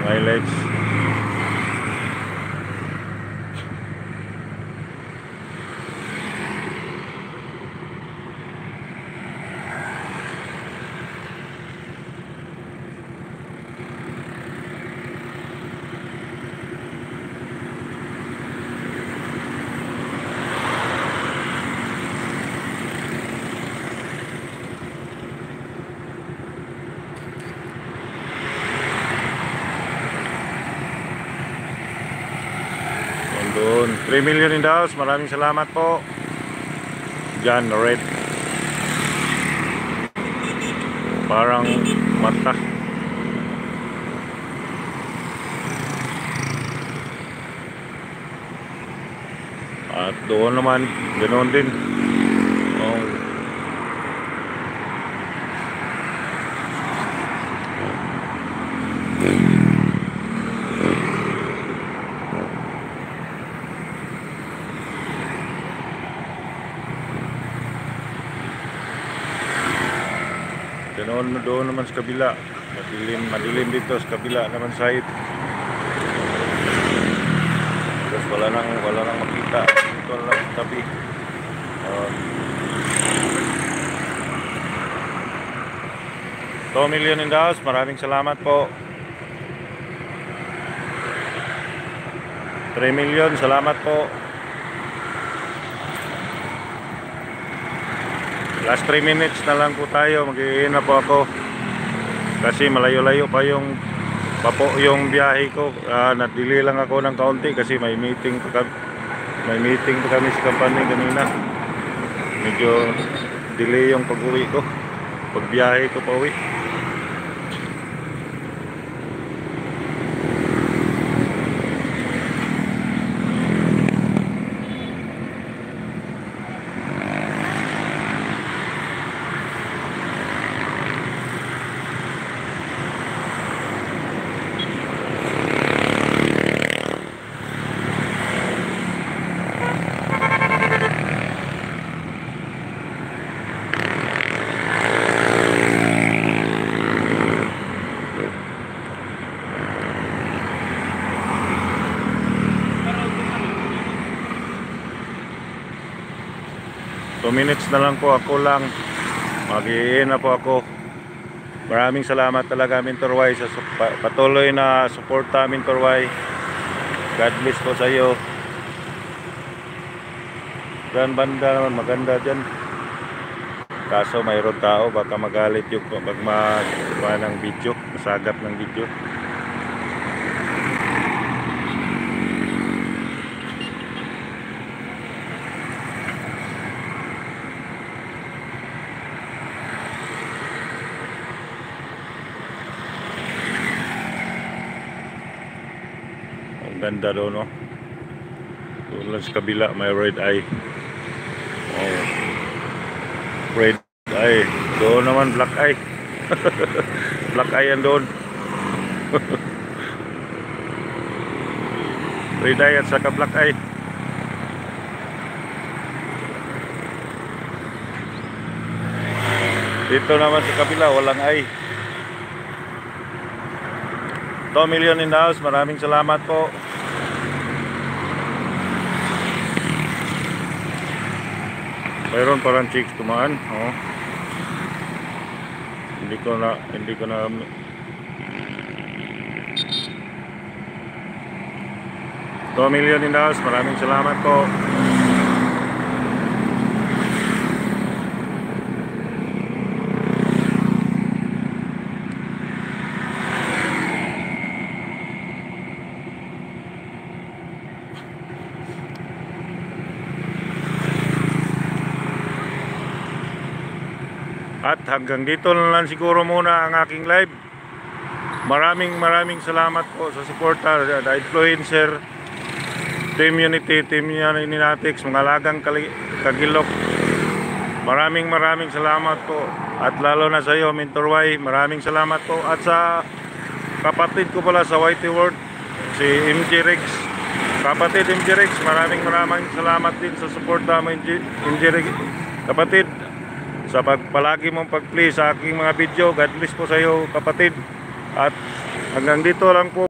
mileage. Doon, 3 million in the house. Maraming salamat po. John Red. Parang mata. At doon naman, ganoon din. Doon naman sa kabila, madilim dito sa kabila naman side. Tapos wala nang makita dito lang sa tabi. 2 million in the house. Maraming salamat po. 3 million, salamat po. Last 3 minutes na lang po tayo. Mag-iin na po ako kasi malayo-layo pa yung biyahe ko. Nadili lang ako ng kaunti kasi may meeting pa kami sa company kanina. Medyo delay yung pag-uwi ko, pagbiyahe ko pa uwi. Minutes na lang po ako lang. Mag-iin na po ako. Maraming salamat talaga Mintorway sa patuloy na suporta Mintorway. God bless po sa iyo. Dan banda naman maganda dyan. Kaso mayroon tao baka magalit yung pag magawa ng video, masagap ng video. Ganda doon, no? Doon lang sa kabila may red eye. Oh, red eye. Doon naman black eye. Black eye yan doon. Red eye at saka black eye. Dito naman sa kabila walang eye. 2 million in the house. Maraming salamat po. Mayroon parang chicks tumaan. Oh. Hindi ko na 2 million in the house. Maraming salamat po. At hanggang dito na lang siguro muna ang aking live. Maraming salamat po sa suporta, the influencer, Team Unity, Team Ninatics, mga lagang kagilok. Maraming salamat po. At lalo na sa iyo, Mintorway, maraming salamat po. At sa kapatid ko pala sa Whitey World, si MJ Rex. Kapatid MJ Rex, maraming salamat din sa suporta mo, MJ Rex. Kapatid, sa palagi mong pag-play sa aking mga video. God bless po sa iyo kapatid. At hanggang dito lang po.